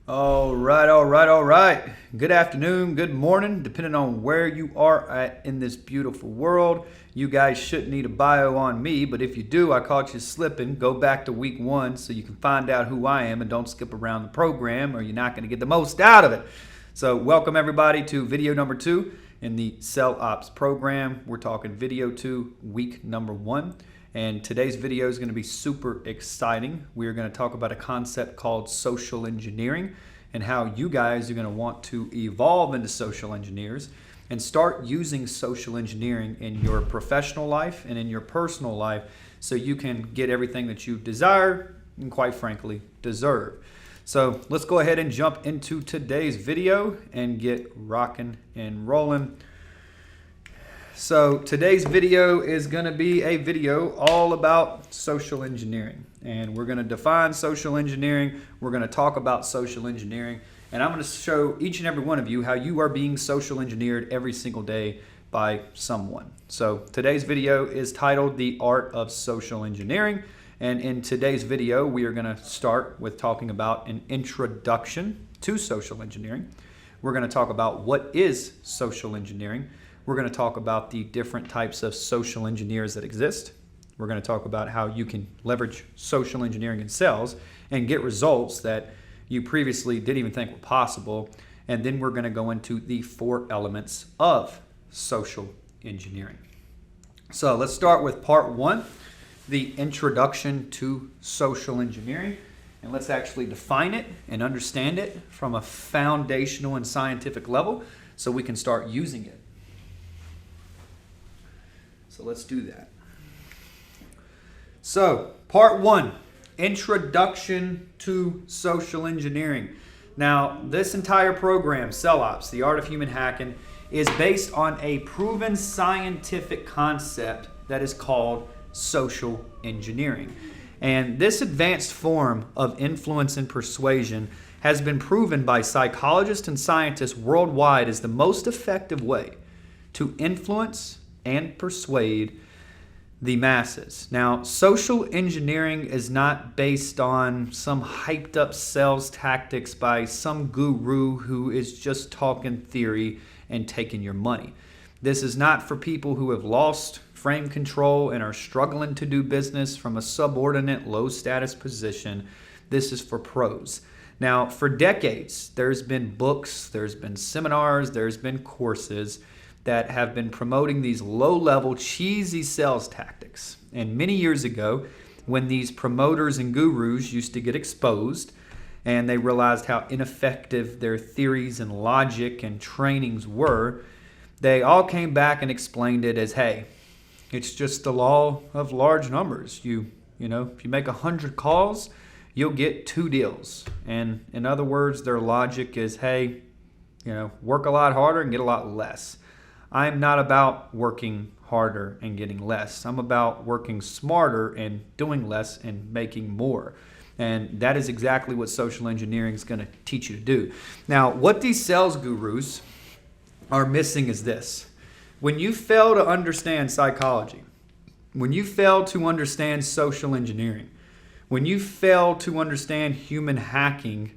All right. Good afternoon, good morning, depending on where you are at in this beautiful world. You guys shouldn't need a bio on me, but if you do, I caught you slipping. Go back to week 1 so you can find out who I am and don't skip around the program or you're not going to get the most out of it. So welcome everybody to video number 2 in the Sell Ops program. We're talking video 2, week number 1. And today's video is going to be super exciting. We're going to talk about a concept called social engineering and how you guys are going to want to evolve into social engineers and start using social engineering in your professional life and in your personal life so you can get everything that you desire and, quite frankly, deserve. So let's go ahead and jump into today's video and get rocking and rolling. So today's video is going to be a video all about social engineering, and we're going to define social engineering. We're going to talk about social engineering, and I'm going to show each and every one of you how you are being social engineered every single day by someone. So today's video is titled The Art of Social Engineering, and in today's video we are going to start with talking about an introduction to social engineering. We're going to talk about what is social engineering. We're going to talk about the different types of social engineers that exist. We're going to talk about how you can leverage social engineering in sales and get results that you previously didn't even think were possible. And then we're going to go into the 4 elements of social engineering. So let's start with part 1, the introduction to social engineering. And let's actually define it and understand it from a foundational and scientific level so we can start using it. So let's do that. So, part 1, introduction to social engineering. Now, this entire program, Sell Ops, The Art of Human Hacking, is based on a proven scientific concept that is called social engineering. And this advanced form of influence and persuasion has been proven by psychologists and scientists worldwide as the most effective way to influence and persuade the masses. Now, social engineering is not based on some hyped up sales tactics by some guru who is just talking theory and taking your money. This is not for people who have lost frame control and are struggling to do business from a subordinate, low status position. This is for pros. Now, for decades, there's been books, there's been seminars, there's been courses that have been promoting these low-level, cheesy sales tactics. And many years ago, when these promoters and gurus used to get exposed and they realized how ineffective their theories and logic and trainings were, they all came back and explained it as, hey, it's just the law of large numbers. If you make 100 calls, you'll get 2 deals. And in other words, their logic is, hey, work a lot harder and get a lot less. I'm not about working harder and getting less. I'm about working smarter and doing less and making more. And that is exactly what social engineering is going to teach you to do. Now, what these sales gurus are missing is this. When you fail to understand psychology, when you fail to understand social engineering, when you fail to understand human hacking,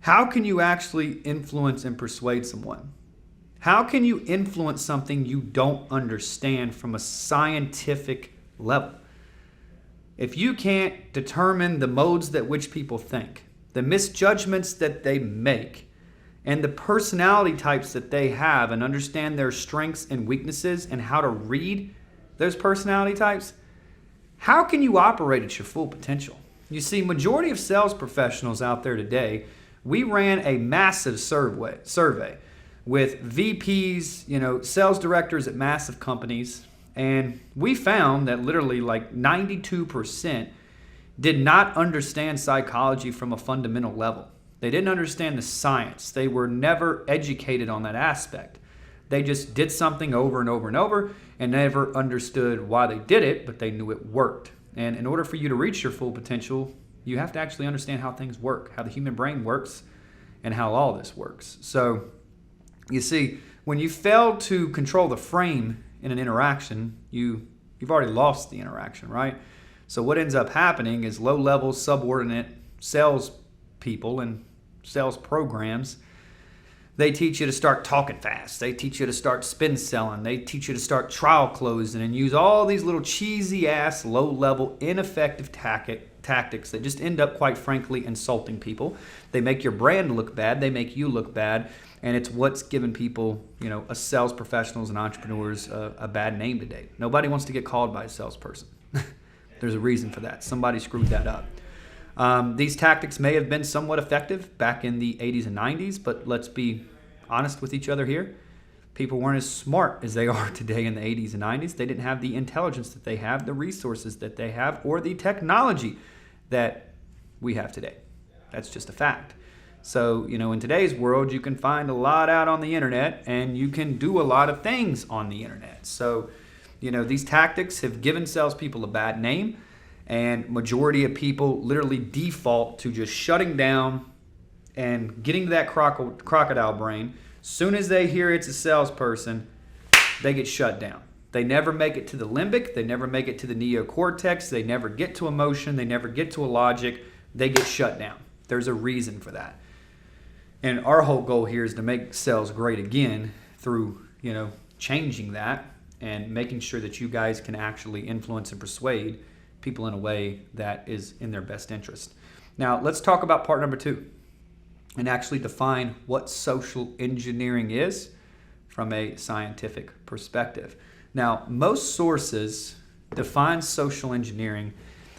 how can you actually influence and persuade someone? How can you influence something you don't understand from a scientific level? If you can't determine the modes that which people think, the misjudgments that they make, and the personality types that they have, and understand their strengths and weaknesses and how to read those personality types, how can you operate at your full potential? You see, majority of sales professionals out there today, we ran a massive survey with VPs, sales directors at massive companies, and we found that literally like 92% did not understand psychology from a fundamental level. They didn't understand the science. They were never educated on that aspect. They just did something over and over and over and never understood why they did it, but they knew it worked. And in order for you to reach your full potential, you have to actually understand how things work, how the human brain works, and how all this works. So, you see, when you fail to control the frame in an interaction, you've already lost the interaction, right? So what ends up happening is low-level subordinate sales people and sales programs, they teach you to start talking fast. They teach you to start spin selling. They teach you to start trial closing and use all these little cheesy ass, low level, ineffective tactics that just end up, quite frankly, insulting people. They make your brand look bad. They make you look bad. And it's what's given people, us sales professionals and entrepreneurs a bad name today. Nobody wants to get called by a salesperson. There's a reason for that. Somebody screwed that up. These tactics may have been somewhat effective back in the 80s and 90s, but let's be honest with each other here. People weren't as smart as they are today in the 80s and 90s. They didn't have the intelligence that they have, the resources that they have, or the technology that we have today. That's just a fact. So, in today's world, you can find a lot out on the internet, and you can do a lot of things on the internet. So, these tactics have given salespeople a bad name. And majority of people literally default to just shutting down and getting to that crocodile brain. Soon as they hear it's a salesperson, they get shut down. They never make it to the limbic. They never make it to the neocortex. They never get to emotion. They never get to a logic. They get shut down. There's a reason for that. And our whole goal here is to make sales great again through, changing that and making sure that you guys can actually influence and persuade people in a way that is in their best interest. Now, let's talk about part number 2 and actually define what social engineering is from a scientific perspective. Now, most sources define social engineering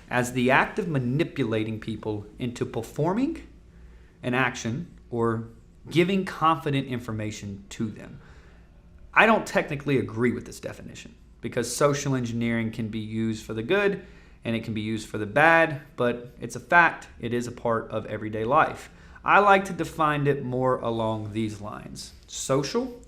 as the act of manipulating people into performing an action or giving confident information to them. I don't technically agree with this definition because social engineering can be used for the good and it can be used for the bad, but it's a fact. It is a part of everyday life. I like to define it more along these lines. Social,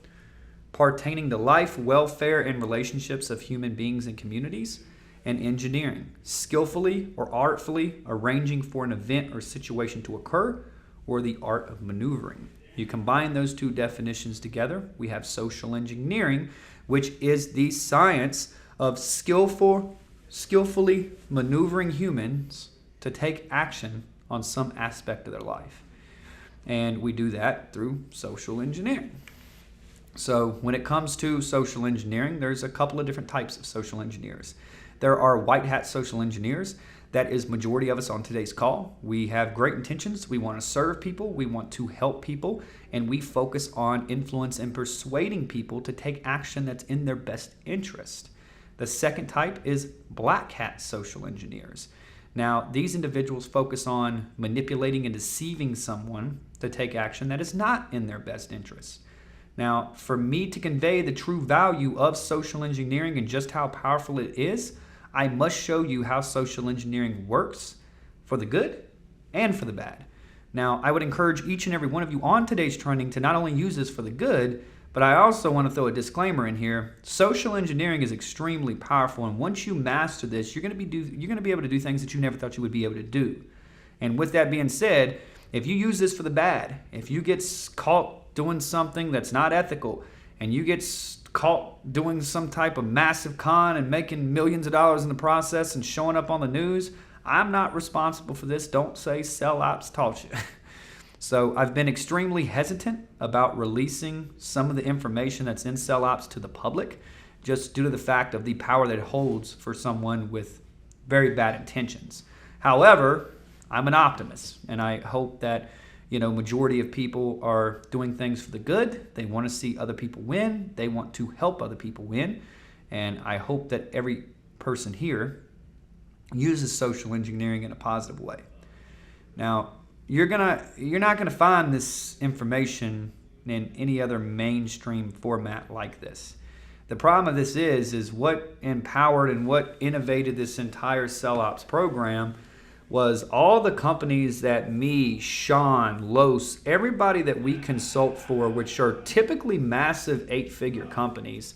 pertaining to life, welfare, and relationships of human beings and communities, and engineering, skillfully or artfully arranging for an event or situation to occur, or the art of maneuvering. You combine those two definitions together, we have social engineering, which is the science of skillfully maneuvering humans to take action on some aspect of their life. And we do that through social engineering. So when it comes to social engineering, there's a couple of different types of social engineers. There are white hat social engineers. That is majority of us on today's call. We have great intentions. We want to serve people. We want to help people. And we focus on influence and persuading people to take action that's in their best interest. The second type is black hat social engineers. Now, these individuals focus on manipulating and deceiving someone to take action that is not in their best interest. Now, for me to convey the true value of social engineering and just how powerful it is, I must show you how social engineering works for the good and for the bad. Now, I would encourage each and every one of you on today's training to not only use this for the good, but I also want to throw a disclaimer in here. Social engineering is extremely powerful, and once you master this, you're going to be able to do things that you never thought you would be able to do. And with that being said, if you use this for the bad, if you get caught doing something that's not ethical, and you get caught doing some type of massive con and making millions of dollars in the process and showing up on the news, I'm not responsible for this. Don't say Sell Ops taught you. So I've been extremely hesitant about releasing some of the information that's in Sell Ops to the public, just due to the fact of the power that it holds for someone with very bad intentions. However, I'm an optimist, and I hope that majority of people are doing things for the good. They want to see other people win. They want to help other people win. And I hope that every person here uses social engineering in a positive way. Now, you're not gonna find this information in any other mainstream format like this. The problem of this is what empowered and what innovated this entire Sell Ops program was all the companies that me, Sean, Los, everybody that we consult for, which are typically massive 8-figure companies.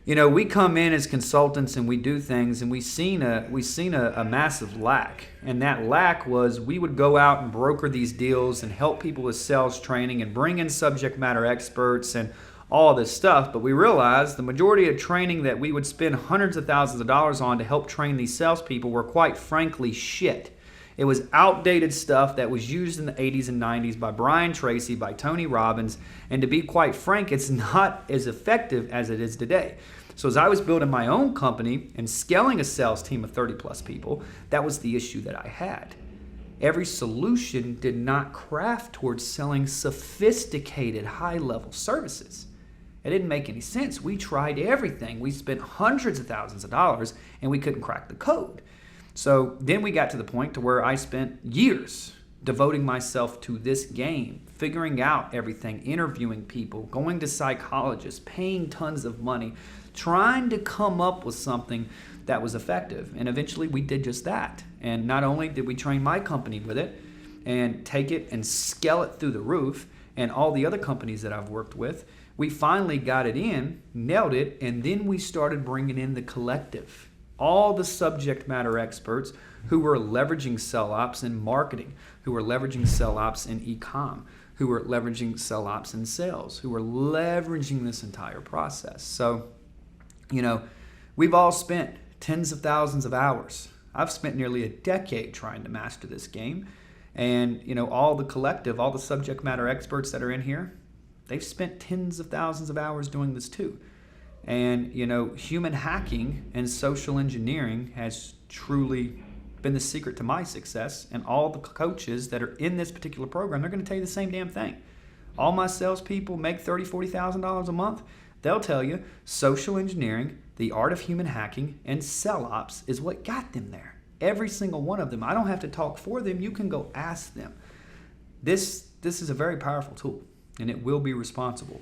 We come in as consultants and we do things, and we've seen a massive lack. And that lack was we would go out and broker these deals and help people with sales training and bring in subject matter experts and all this stuff. But we realized the majority of training that we would spend hundreds of thousands of dollars on to help train these salespeople were quite frankly shit. It was outdated stuff that was used in the 80s and 90s by Brian Tracy, by Tony Robbins, and to be quite frank, it's not as effective as it is today. So as I was building my own company and scaling a sales team of 30 plus people, that was the issue that I had. Every solution did not craft towards selling sophisticated, high-level services. It didn't make any sense. We tried everything. We spent hundreds of thousands of dollars and we couldn't crack the code. So then we got to the point to where I spent years devoting myself to this game, figuring out everything, interviewing people, going to psychologists, paying tons of money, trying to come up with something that was effective. And eventually we did just that. And not only did we train my company with it and take it and scale it through the roof, and all the other companies that I've worked with, we finally got it in, nailed it, and then we started bringing in the collective. All the subject matter experts who were leveraging sell ops in marketing, who were leveraging sell ops in e-com, who were leveraging sell ops in sales, who were leveraging this entire process. So, we've all spent tens of thousands of hours. I've spent nearly a decade trying to master this game. And, all the collective, all the subject matter experts that are in here, they've spent tens of thousands of hours doing this too. And, human hacking and social engineering has truly been the secret to my success. And all the coaches that are in this particular program, they're going to tell you the same damn thing. All my salespeople make $30,000, $40,000 a month. They'll tell you social engineering, the art of human hacking, and sell ops is what got them there. Every single one of them. I don't have to talk for them. You can go ask them. This is a very powerful tool, and it will be responsible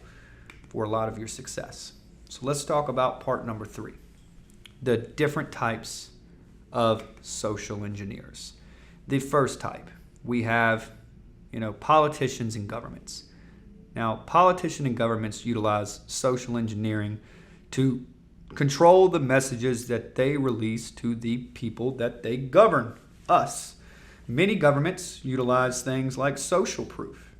for a lot of your success. So let's talk about part number 3, the different types of social engineers. The first type, we have, politicians and governments. Now, politicians and governments utilize social engineering to control the messages that they release to the people that they govern, us. Many governments utilize things like social proof,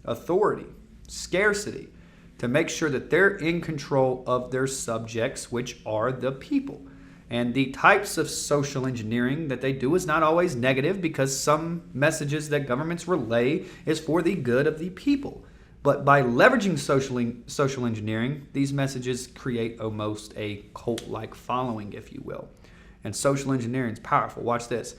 authority, scarcity, to make sure that they're in control of their subjects, which are the people. And the types of social engineering that they do is not always negative, because some messages that governments relay is for the good of the people. But by leveraging social engineering, these messages create almost a cult-like following, if you will. And social engineering is powerful. Watch this.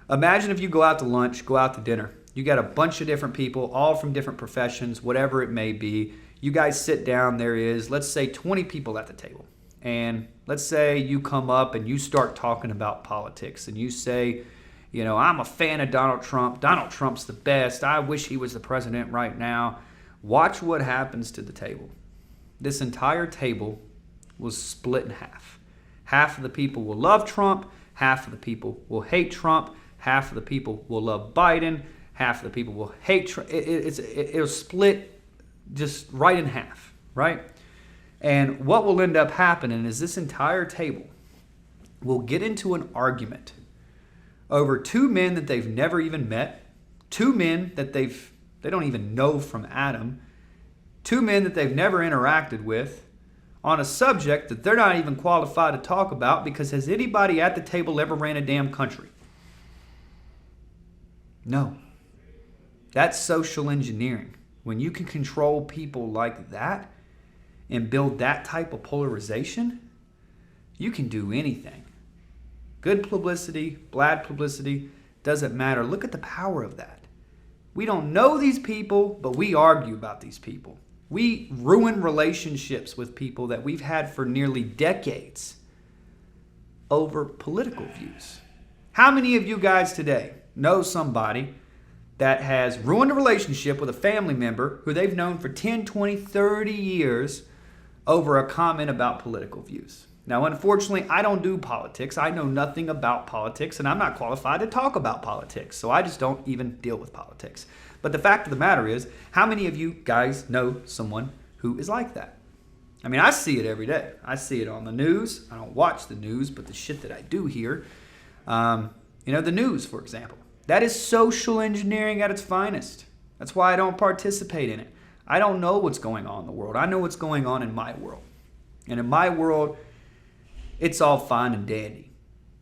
Imagine if you go out to lunch, go out to dinner. You got a bunch of different people, all from different professions, whatever it may be. You guys sit down, there is, let's say, 20 people at the table. And let's say you come up and you start talking about politics. And you say, I'm a fan of Donald Trump. Donald Trump's the best. I wish he was the president right now. Watch what happens to the table. This entire table was split in half. Half of the people will love Trump. Half of the people will hate Trump. Half of the people will love Biden. Half of the people will hate Trump. It'll split just right in half, right? And what will end up happening is this entire table will get into an argument over two men that they've never even met, two men that they don't even know from Adam, two men that they've never interacted with, on a subject that they're not even qualified to talk about, because has anybody at the table ever ran a damn country? No. That's social engineering. When you can control people like that and build that type of polarization, you can do anything. Good publicity, bad publicity, doesn't matter. Look at the power of that. We don't know these people, but we argue about these people. We ruin relationships with people that we've had for nearly decades over political views. How many of you guys today know somebody that has ruined a relationship with a family member who they've known for 10, 20, 30 years over a comment about political views? Now, unfortunately, I don't do politics. I know nothing about politics, and I'm not qualified to talk about politics, so I just don't even deal with politics. But the fact of the matter is, how many of you guys know someone who is like that? I mean, I see it every day. I see it on the news. I don't watch the news, but the shit that I do hear, the news, for example. That is social engineering at its finest. That's why I don't participate in it. I don't know what's going on in the world. I know what's going on in my world. And in my world, it's all fine and dandy.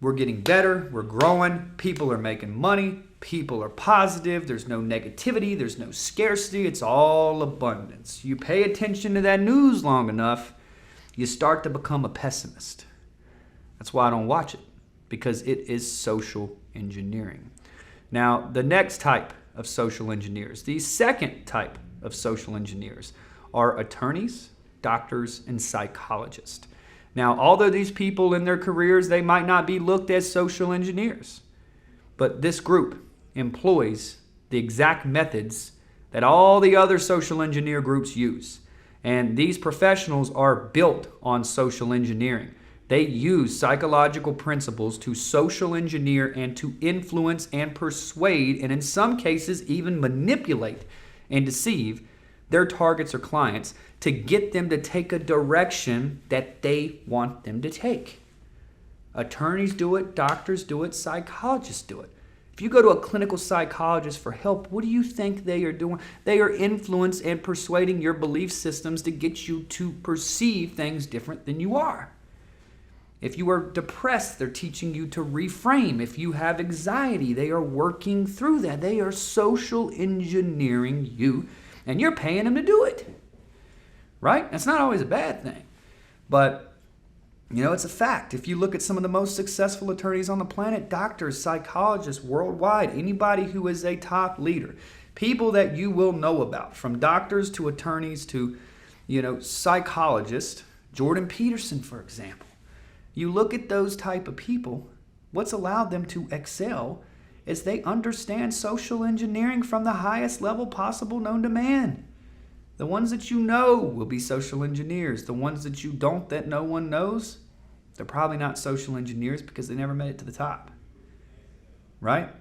We're getting better. We're growing. People are making money. People are positive. There's no negativity. There's no scarcity. It's all abundance. You pay attention to that news long enough, you start to become a pessimist. That's why I don't watch it, because it is social engineering. Now, the next type of social engineers, the second type of social engineers, are attorneys, doctors, and psychologists. Now, although these people in their careers, they might not be looked as social engineers, but this group employs the exact methods that all the other social engineer groups use. And these professionals are built on social engineering. They use psychological principles to social engineer and to influence and persuade, and in some cases even manipulate and deceive their targets or clients to get them to take a direction that they want them to take. Attorneys do it, doctors do it, psychologists do it. If you go to a clinical psychologist for help, what do you think they are doing? They are influencing and persuading your belief systems to get you to perceive things different than you are. If you are depressed, they're teaching you to reframe. If you have anxiety, they are working through that. They are social engineering you, and you're paying them to do it. Right? That's not always a bad thing. But, it's a fact. If you look at some of the most successful attorneys on the planet, doctors, psychologists worldwide, anybody who is a top leader, people that you will know about, from doctors to attorneys to, psychologists, Jordan Peterson, for example. You look at those type of people, what's allowed them to excel is they understand social engineering from the highest level possible known to man. The ones that you know will be social engineers. The ones that you don't, that no one knows, they're probably not social engineers because they never made it to the top. Right?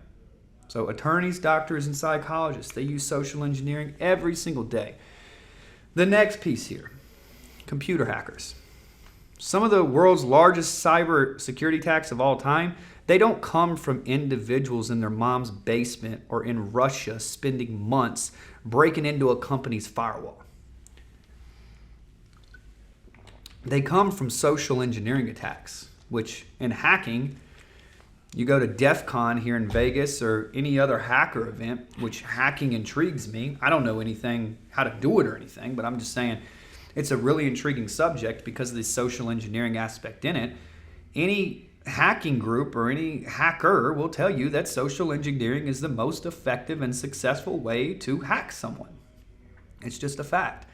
So attorneys, doctors, and psychologists, they use social engineering every single day. The next piece here, computer hackers. Some of the world's largest cyber security attacks of all time, they don't come from individuals in their mom's basement or in Russia spending months breaking into a company's firewall. They come from social engineering attacks, which in hacking, you go to DEF CON here in Vegas or any other hacker event, which hacking intrigues me. I don't know anything, how to do it or anything, but I'm just saying it's a really intriguing subject because of the social engineering aspect in it. Any hacking group or any hacker will tell you that social engineering is the most effective and successful way to hack someone. It's just a fact.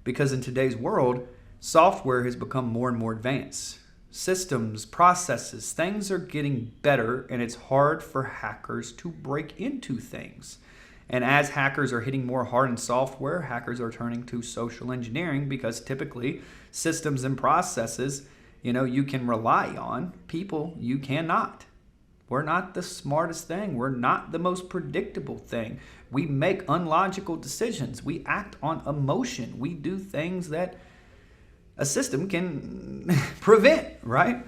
Because in today's world, software has become more and more advanced. Systems, processes, things are getting better, and it's hard for hackers to break into things. And as hackers are hitting more hardened software, hackers are turning to social engineering because typically systems and processes, you can rely on. People, you cannot. We're not the smartest thing. We're not the most predictable thing. We make unlogical decisions. We act on emotion. We do things that a system can prevent, right?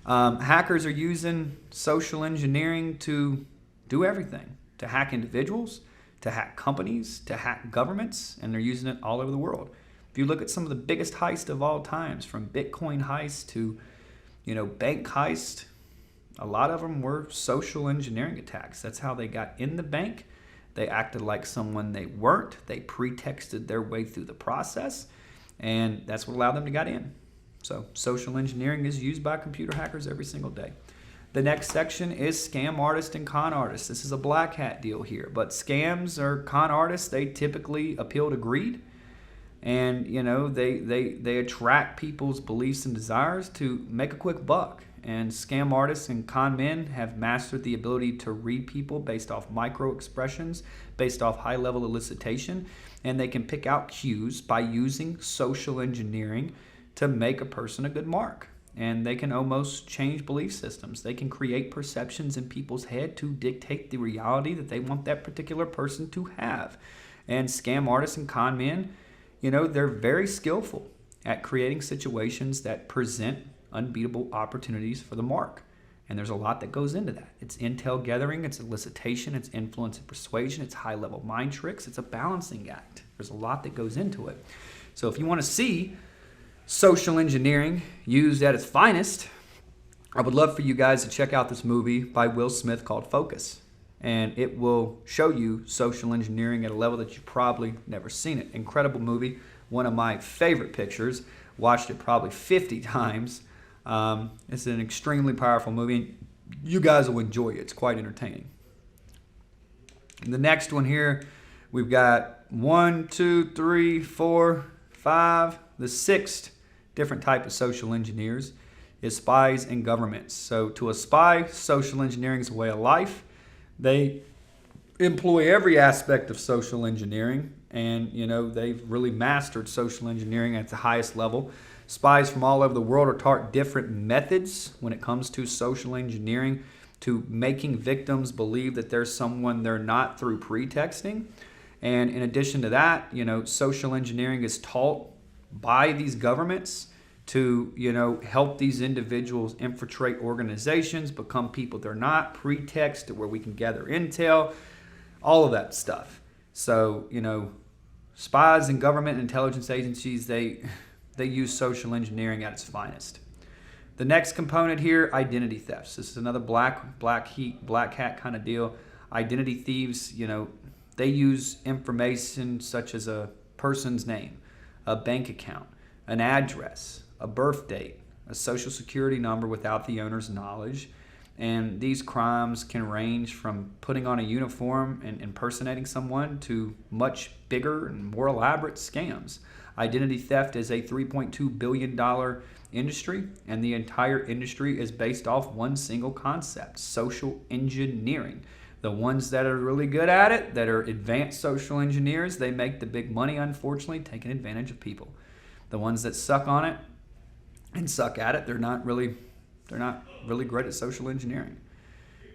Hackers are using social engineering to do everything, to hack individuals, to hack companies, to hack governments, and they're using it all over the world. If you look at some of the biggest heists of all times, from Bitcoin heist to, bank heist, a lot of them were social engineering attacks. That's how they got in the bank. They acted like someone they weren't. They pretexted their way through the process, and that's what allowed them to get in. So social engineering is used by computer hackers every single day. The next section is scam artists and con artists. This is a black hat deal here, but scams or con artists, they typically appeal to greed. And, they attract people's beliefs and desires to make a quick buck. And scam artists and con men have mastered the ability to read people based off micro expressions, based off high-level elicitation, and they can pick out cues by using social engineering to make a person a good mark. And they can almost change belief systems. They can create perceptions in people's head to dictate the reality that they want that particular person to have. And scam artists and con men, they're very skillful at creating situations that present unbeatable opportunities for the mark. And there's a lot that goes into that. It's intel gathering, it's elicitation, it's influence and persuasion, it's high-level mind tricks, it's a balancing act. There's a lot that goes into it. So if you want to see social engineering used at its finest, I would love for you guys to check out this movie by Will Smith called Focus. And it will show you social engineering at a level that you've probably never seen it. Incredible movie. One of my favorite pictures. Watched it probably 50 times. It's an extremely powerful movie. You guys will enjoy it. It's quite entertaining. And the next one here, we've got 1, 2, 3, 4, 5. The sixth different type of social engineers is spies and governments. So to a spy, social engineering is a way of life. They employ every aspect of social engineering, and they've really mastered social engineering at the highest level. Spies from all over the world are taught different methods when it comes to social engineering, to making victims believe that there's someone they're not through pretexting. And in addition to that, social engineering is taught by these governments to, help these individuals infiltrate organizations, become people they're not, pretext to where we can gather intel, all of that stuff. So, spies and government intelligence agencies, they use social engineering at its finest. The next component here, identity thefts. This is another black hat kind of deal. Identity thieves, they use information such as a person's name, a bank account, an address, a birth date, a social security number without the owner's knowledge. And these crimes can range from putting on a uniform and impersonating someone to much bigger and more elaborate scams. Identity theft is a $3.2 billion industry, and the entire industry is based off one single concept: social engineering. The ones that are really good at it, that are advanced social engineers, they make the big money, unfortunately, taking advantage of people. The ones that suck on it and suck at it, they're not really great at social engineering.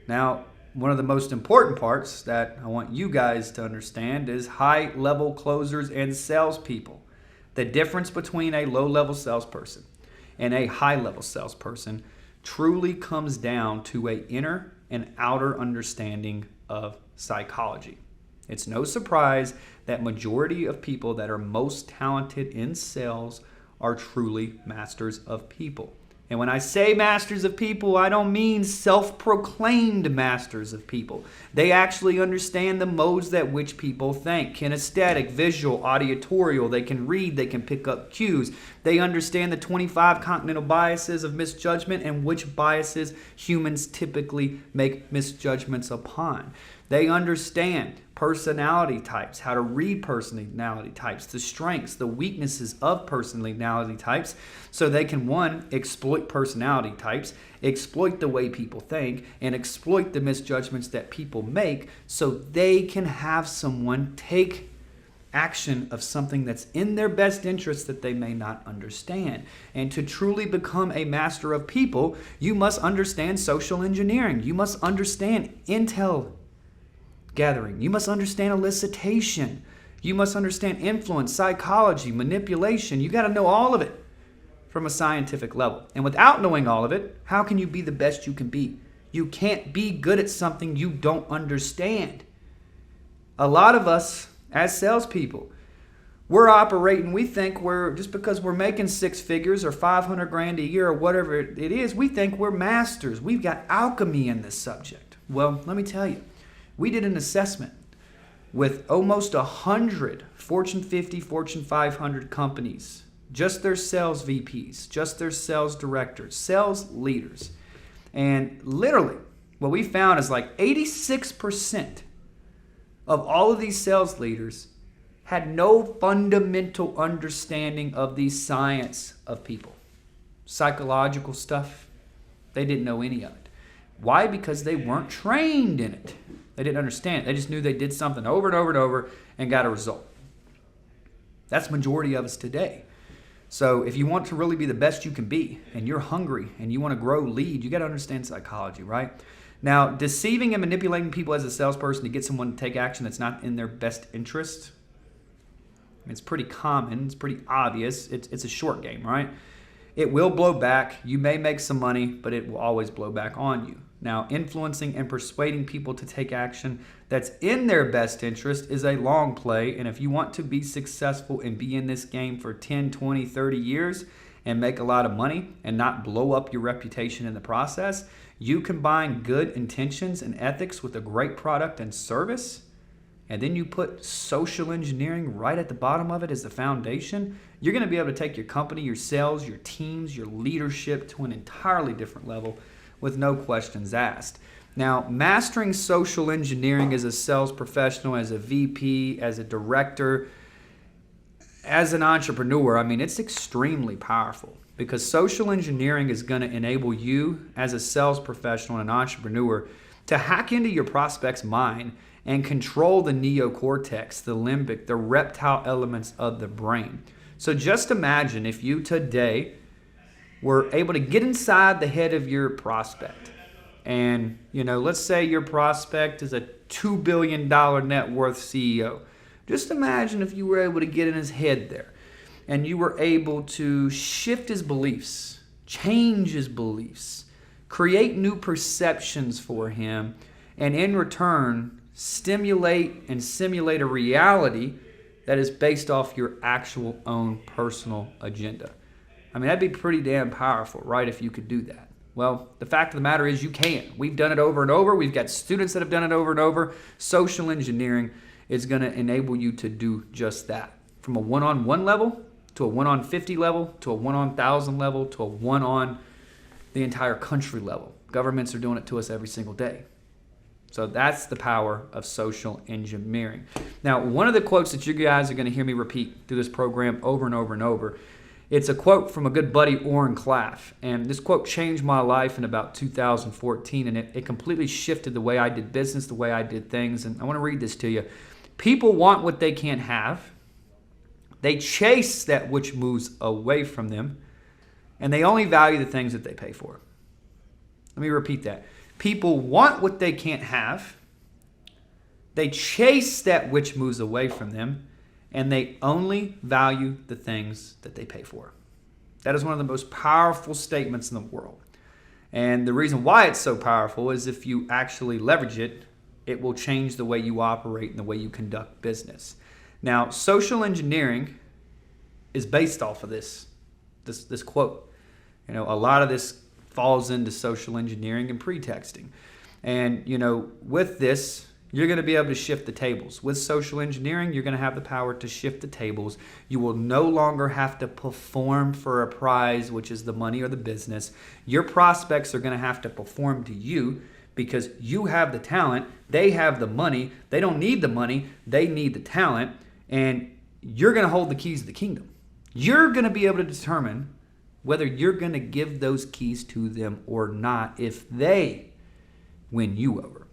Now, one of the most important parts that I want you guys to understand is high-level closers and salespeople. The difference between a low-level salesperson and a high-level salesperson truly comes down to an inner and outer understanding of psychology. It's no surprise that majority of people that are most talented in sales are truly masters of people. And when I say masters of people, I don't mean self-proclaimed masters of people. They actually understand the modes that which people think: kinesthetic, visual, auditorial. They can read, they can pick up cues. They understand the 25 continental biases of misjudgment and which biases humans typically make misjudgments upon. They understand personality types, how to read personality types, the strengths, the weaknesses of personality types, so they can, one, exploit personality types, exploit the way people think, and exploit the misjudgments that people make, so they can have someone take action of something that's in their best interest that they may not understand. And to truly become a master of people, you must understand social engineering. You must understand intel gathering. You must understand elicitation. You must understand influence, psychology, manipulation. You got to know all of it from a scientific level. And without knowing all of it, how can you be the best you can be? You can't be good at something you don't understand. A lot of us as salespeople, we're operating, we think just because we're making six figures or 500 grand a year or whatever it is, we think we're masters. We've got alchemy in this subject. Well, let me tell you, we did an assessment with almost 100 Fortune 50, Fortune 500 companies, just their sales VPs, just their sales directors, sales leaders. And literally, what we found is like 86% of all of these sales leaders had no fundamental understanding of the science of people. Psychological stuff, they didn't know any of it. Why? Because they weren't trained in it. They didn't understand it. They just knew they did something over and over and over and got a result. That's the majority of us today. So if you want to really be the best you can be, and you're hungry, and you want to grow, lead, you got to understand psychology, right? Now, deceiving and manipulating people as a salesperson to get someone to take action that's not in their best interest, it's pretty common. It's pretty obvious. It's a short game, right? It will blow back. You may make some money, but it will always blow back on you. Now, influencing and persuading people to take action that's in their best interest is a long play. And if you want to be successful and be in this game for 10, 20, 30 years, and make a lot of money and not blow up your reputation in the process, you combine good intentions and ethics with a great product and service, and then you put social engineering right at the bottom of it as the foundation, you're going to be able to take your company, your sales, your teams, your leadership to an entirely different level with no questions asked. Now, mastering social engineering as a sales professional, as a VP, as a director, as an entrepreneur, I mean, it's extremely powerful because social engineering is going to enable you as a sales professional and an entrepreneur to hack into your prospect's mind and control the neocortex, the limbic, the reptile elements of the brain. So just imagine if you today were able to get inside the head of your prospect. And, let's say your prospect is a $2 billion net worth CEO. Just imagine if you were able to get in his head there and you were able to shift his beliefs, change his beliefs, create new perceptions for him, and in return, stimulate and simulate a reality that is based off your actual own personal agenda. I mean, that'd be pretty damn powerful, right, if you could do that. Well, the fact of the matter is you can. We've done it over and over. We've got students that have done it over and over. Social engineering is going to enable you to do just that. From a one-on-one level to a one-on-50 level to a one-on-1,000 level to a one-on the entire country level. Governments are doing it to us every single day. So that's the power of social engineering. Now, one of the quotes that you guys are going to hear me repeat through this program over and over and over, it's a quote from a good buddy, Orrin Claff. And this quote changed my life in about 2014, and it completely shifted the way I did business, the way I did things. And I want to read this to you. People want what they can't have. They chase that which moves away from them, and they only value the things that they pay for. Let me repeat that. People want what they can't have. They chase that which moves away from them, and they only value the things that they pay for. That is one of the most powerful statements in the world. And the reason why it's so powerful is if you actually leverage it, it will change the way you operate and the way you conduct business. Now, social engineering is based off of this quote. A lot of this falls into social engineering and pretexting. And, with this, you're going to be able to shift the tables. With social engineering, you're going to have the power to shift the tables. You will no longer have to perform for a prize, which is the money or the business. Your prospects are going to have to perform to you because you have the talent, they have the money. They don't need the money, they need the talent, and you're going to hold the keys of the kingdom. You're going to be able to determine whether you're going to give those keys to them or not if they win you over.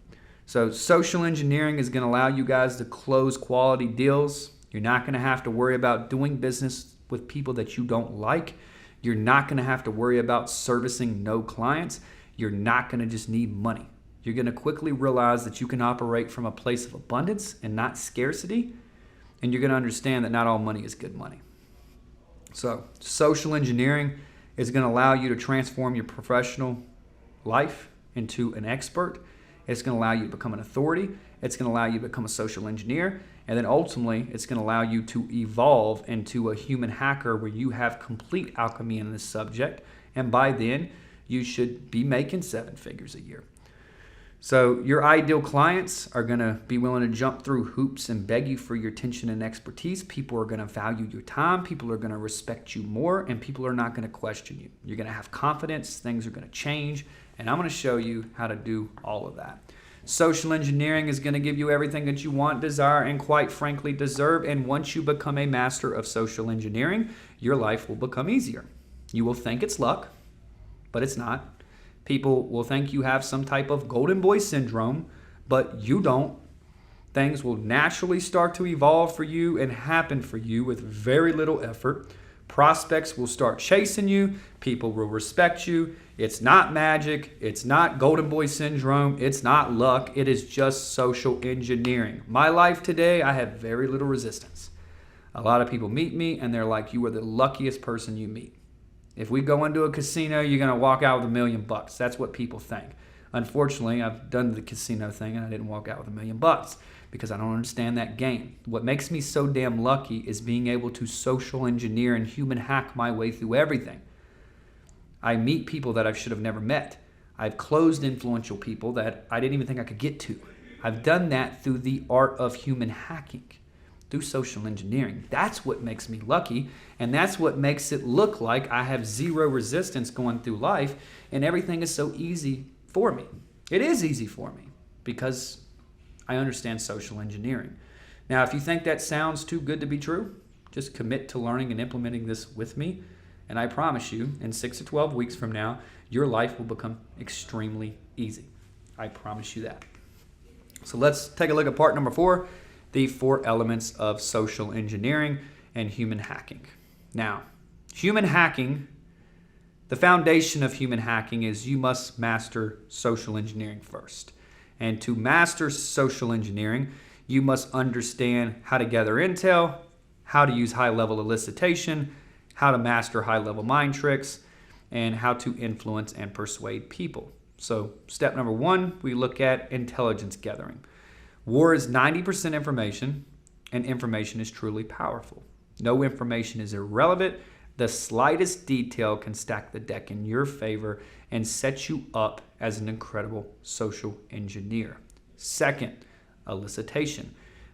So social engineering is going to allow you guys to close quality deals. You're not going to have to worry about doing business with people that you don't like. You're not going to have to worry about servicing no clients. You're not going to just need money. You're going to quickly realize that you can operate from a place of abundance and not scarcity. And you're going to understand that not all money is good money. So social engineering is going to allow you to transform your professional life into an expert. It's going to allow you to become an authority. It's going to allow you to become a social engineer. And then ultimately, it's going to allow you to evolve into a human hacker where you have complete alchemy in this subject. And by then, you should be making 7 figures a year. So your ideal clients are going to be willing to jump through hoops and beg you for your attention and expertise. People are going to value your time. People are going to respect you more, and people are not going to question you. You're going to have confidence. Things are going to change, and I'm going to show you how to do all of that. Social engineering is going to give you everything that you want, desire, and quite frankly deserve. And once you become a master of social engineering, your life will become easier. You will think it's luck, but it's not. People will think you have some type of golden boy syndrome, but you don't. Things will naturally start to evolve for you and happen for you with very little effort. Prospects will start chasing you. People will respect you. It's not magic. It's not golden boy syndrome. It's not luck. It is just social engineering. My life today, I have very little resistance. A lot of people meet me and they're like, you are the luckiest person you meet. If we go into a casino, you're going to walk out with $1 million. That's what people think. Unfortunately, I've done the casino thing and I didn't walk out with $1 million. because I don't understand that game. What makes me so damn lucky is being able to social engineer and human hack my way through everything. I meet people that I should have never met. I've closed influential people that I didn't even think I could get to. I've done that through the art of human hacking, through social engineering. That's what makes me lucky, and that's what makes it look like I have zero resistance going through life, and everything is so easy for me. It is easy for me because I understand social engineering. Now, if you think that sounds too good to be true, just commit to learning and implementing this with me, and I promise you, in 6 to 12 weeks from now, your life will become extremely easy. I promise you that. So let's take a look at part number 4, the 4 elements of social engineering and human hacking. Now, human hacking, the foundation of human hacking is you must master social engineering first. And to master social engineering, you must understand how to gather intel, how to use high-level elicitation, how to master high-level mind tricks, and how to influence and persuade people. So step number 1, we look at intelligence gathering. War is 90% information, and information is truly powerful. No information is irrelevant. The slightest detail can stack the deck in your favor and set you up as an incredible social engineer. Second, elicitation.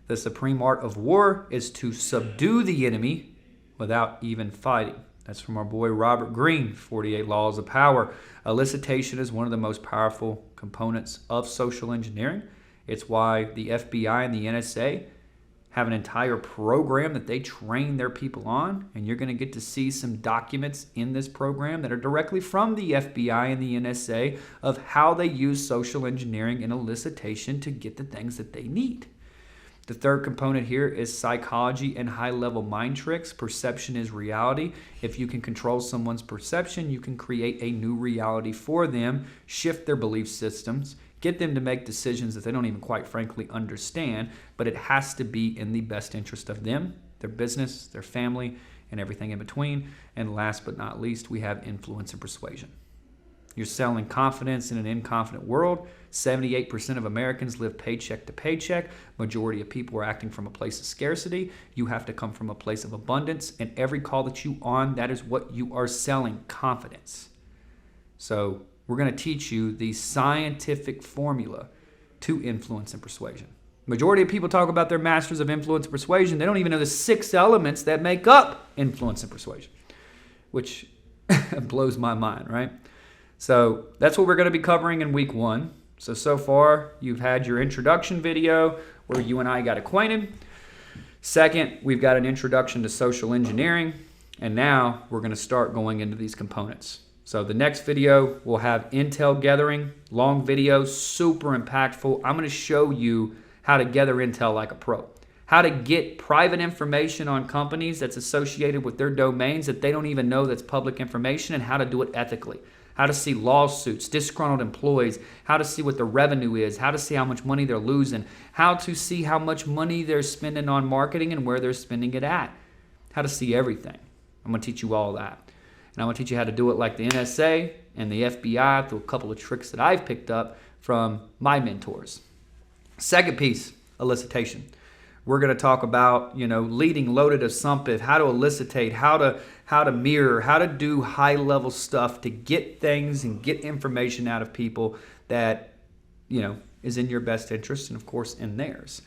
The supreme art of war is to subdue the enemy without even fighting. That's from our boy Robert Greene, 48 Laws of Power. Elicitation is one of the most powerful components of social engineering. It's why the FBI and the NSA have an entire program that they train their people on, and you're going to get to see some documents in this program that are directly from the FBI and the NSA of how they use social engineering and elicitation to get the things that they need. The third component here is psychology and high-level mind tricks. Perception is reality. If you can control someone's perception, you can create a new reality for them, shift their belief systems, get them to make decisions that they don't even quite frankly understand, but it has to be in the best interest of them, their business, their family, and everything in between. And last but not least, we have influence and persuasion. You're selling confidence in an inconfident world. 78% of Americans live paycheck to paycheck. Majority of people are acting from a place of scarcity. You have to come from a place of abundance. And every call that you on, that is what you are selling, confidence. So we're going to teach you the scientific formula to influence and persuasion. Majority of people talk about their masters of influence and persuasion. They don't even know the 6 elements that make up influence and persuasion, which blows my mind, right? So that's what we're going to be covering in week 1. So far, you've had your introduction video where you and I got acquainted. Second, we've got an introduction to social engineering. And now we're going to start going into these components. So the next video will have intel gathering, long video, super impactful. I'm going to show you how to gather intel like a pro. How to get private information on companies that's associated with their domains that they don't even know that's public information, and how to do it ethically. How to see lawsuits, disgruntled employees, how to see what the revenue is, how to see how much money they're losing, how to see how much money they're spending on marketing and where they're spending it at, how to see everything. I'm going to teach you all that. And I'm going to teach you how to do it like the NSA and the FBI through a couple of tricks that I've picked up from my mentors. Second piece, elicitation. We're going to talk about, leading loaded assumptive, how to elicitate, how to mirror, how to do high-level stuff to get things and get information out of people that, is in your best interest and, of course, in theirs.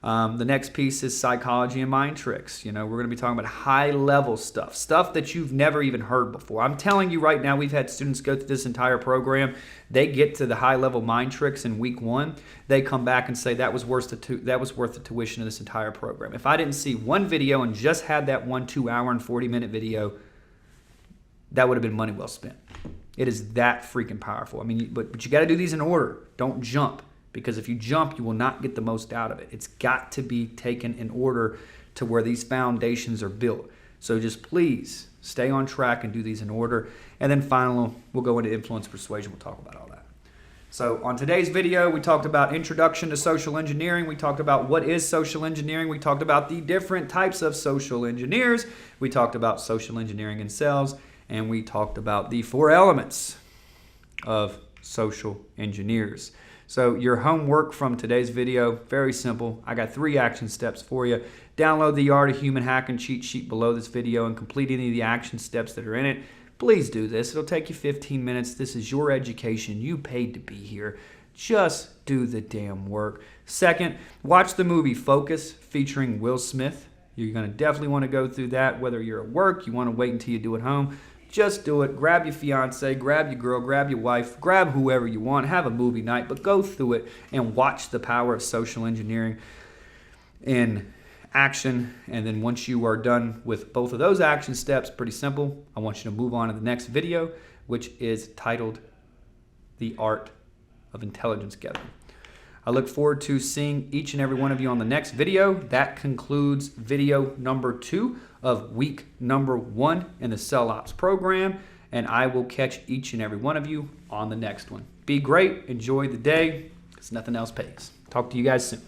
The next piece is psychology and mind tricks. We're going to be talking about high-level stuff that you've never even heard before. I'm telling you right now, we've had students go through this entire program. They get to the high-level mind tricks in week 1. They come back and say that was worth the tuition of this entire program. If I didn't see one video and just had that one 2-hour and 40-minute video, that would have been money well spent. It is that freaking powerful. But you got to do these in order. Don't jump. Because if you jump, you will not get the most out of it. It's got to be taken in order to where these foundations are built. So just please stay on track and do these in order. And then finally, we'll go into influence persuasion. We'll talk about all that. So on today's video, we talked about introduction to social engineering. We talked about what is social engineering. We talked about the different types of social engineers. We talked about social engineering in sales. And we talked about the 4 elements of social engineers. So your homework from today's video, very simple. I got 3 action steps for you. Download the Art of Human Hacking cheat sheet below this video and complete any of the action steps that are in it. Please do this. It'll take you 15 minutes. This is your education. You paid to be here. Just do the damn work. Second, watch the movie Focus featuring Will Smith. You're going to definitely want to go through that, whether you're at work, you want to wait until you do it home. Just do it. Grab your fiance, grab your girl, grab your wife, grab whoever you want. Have a movie night, but go through it and watch the power of social engineering in action. And then once you are done with both of those action steps, pretty simple, I want you to move on to the next video, which is titled The Art of Intelligence Gathering. I look forward to seeing each and every one of you on the next video. That concludes video number 2 of week number 1 in the Sell Ops program, and I will catch each and every one of you on the next one. Be great, enjoy the day, because nothing else pays. Talk to you guys soon.